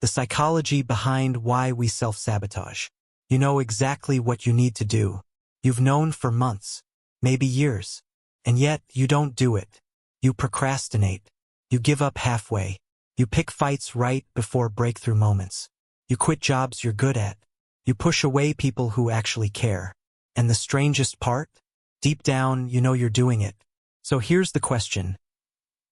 the psychology behind why we self-sabotage. You know exactly what you need to do. You've known for months, maybe years, and yet you don't do it. You procrastinate. You give up halfway. You pick fights right before breakthrough moments. You quit jobs you're good at. You push away people who actually care. And the strangest part? Deep down, you know you're doing it. So here's the question.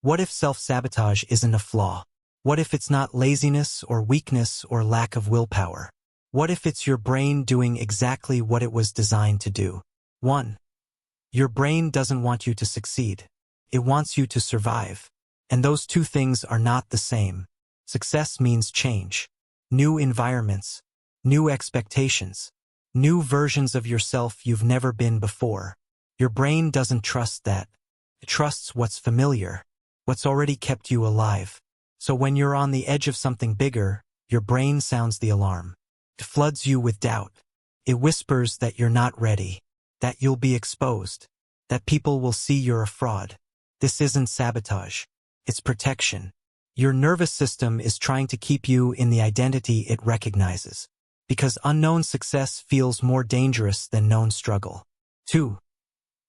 What if self-sabotage isn't a flaw? What if it's not laziness or weakness or lack of willpower? What if it's your brain doing exactly what it was designed to do? 1. Your brain doesn't want you to succeed. It wants you to survive. And those two things are not the same. Success means change. New environments. New expectations. New versions of yourself you've never been before. Your brain doesn't trust that. It trusts what's familiar, what's already kept you alive. So when you're on the edge of something bigger, your brain sounds the alarm. It floods you with doubt. It whispers that you're not ready, that you'll be exposed, that people will see you're a fraud. This isn't sabotage. It's protection. Your nervous system is trying to keep you in the identity it recognizes, because unknown success feels more dangerous than known struggle. 2.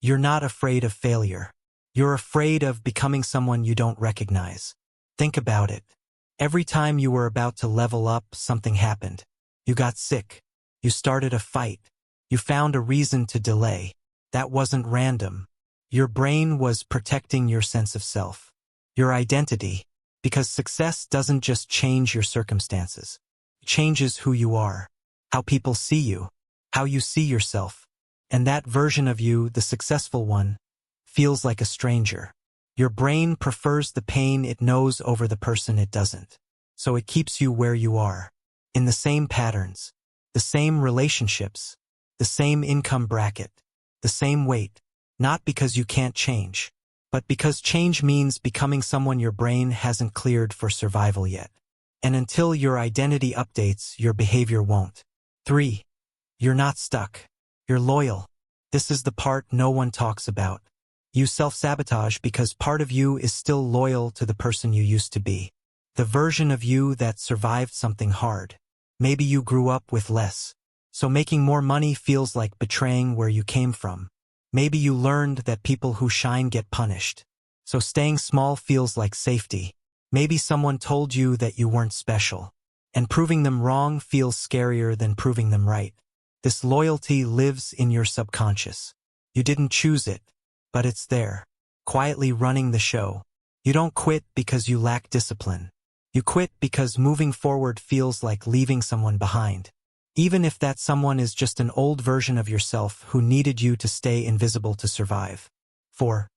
You're not afraid of failure. You're afraid of becoming someone you don't recognize. Think about it. Every time you were about to level up, something happened. You got sick. You started a fight. You found a reason to delay. That wasn't random. Your brain was protecting your sense of self, your identity, because success doesn't just change your circumstances. It changes who you are, how people see you, how you see yourself. And that version of you, the successful one, feels like a stranger. Your brain prefers the pain it knows over the person it doesn't. So it keeps you where you are, in the same patterns, the same relationships, the same income bracket, the same weight, not because you can't change, but because change means becoming someone your brain hasn't cleared for survival yet. And until your identity updates, your behavior won't. 3. You're not stuck. You're loyal. This is the part no one talks about. You self-sabotage because part of you is still loyal to the person you used to be. The version of you that survived something hard. Maybe you grew up with less, so making more money feels like betraying where you came from. Maybe you learned that people who shine get punished, so staying small feels like safety. Maybe someone told you that you weren't special, and proving them wrong feels scarier than proving them right. This loyalty lives in your subconscious. You didn't choose it, but it's there, quietly running the show. You don't quit because you lack discipline. You quit because moving forward feels like leaving someone behind, even if that someone is just an old version of yourself who needed you to stay invisible to survive. 4.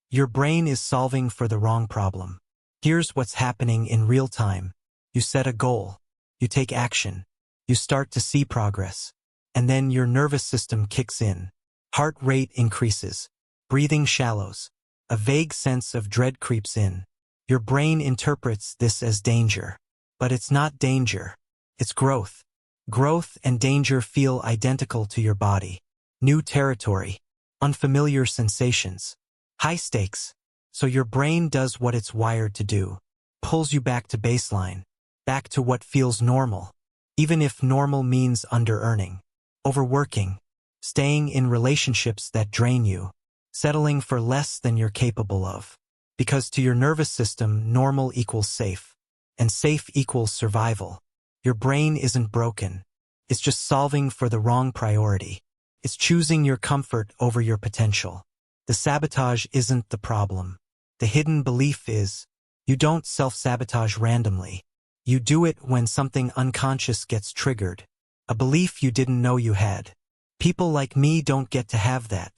Your brain is solving for the wrong problem. Here's what's happening in real time. You set a goal. You take action. You start to see progress. And then your nervous system kicks in. Heart rate increases. Breathing shallows. A vague sense of dread creeps in. Your brain interprets this as danger. But it's not danger. It's growth. Growth and danger feel identical to your body. New territory. Unfamiliar sensations. High stakes. So your brain does what it's wired to do. Pulls you back to baseline. Back to what feels normal. Even if normal means under-earning. Overworking. Staying in relationships that drain you. Settling for less than you're capable of. Because to your nervous system, normal equals safe. And safe equals survival. Your brain isn't broken. It's just solving for the wrong priority. It's choosing your comfort over your potential. The sabotage isn't the problem. The hidden belief is, you don't self-sabotage randomly. You do it when something unconscious gets triggered. A belief you didn't know you had. People like me don't get to have that.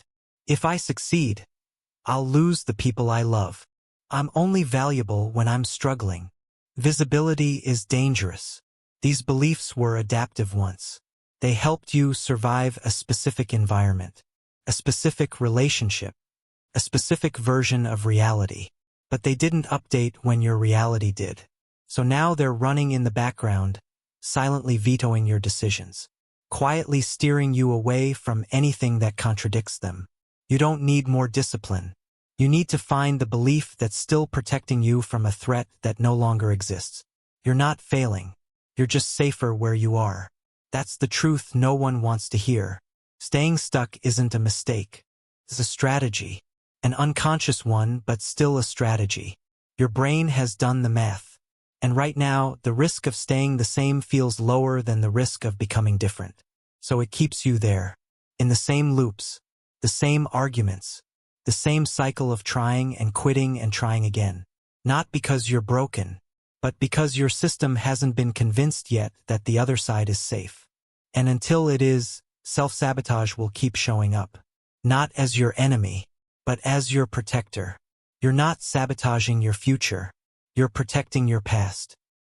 If I succeed, I'll lose the people I love. I'm only valuable when I'm struggling. Visibility is dangerous. These beliefs were adaptive once. They helped you survive a specific environment, a specific relationship, a specific version of reality. But they didn't update when your reality did. So now they're running in the background, silently vetoing your decisions, quietly steering you away from anything that contradicts them. You don't need more discipline. You need to find the belief that's still protecting you from a threat that no longer exists. You're not failing. You're just safer where you are. That's the truth no one wants to hear. Staying stuck isn't a mistake. It's a strategy. An unconscious one, but still a strategy. Your brain has done the math. And right now, the risk of staying the same feels lower than the risk of becoming different. So it keeps you there. In the same loops. The same arguments. The same cycle of trying and quitting and trying again. Not because you're broken, but because your system hasn't been convinced yet that the other side is safe. And until it is, self-sabotage will keep showing up. Not as your enemy, but as your protector. You're not sabotaging your future. You're protecting your past.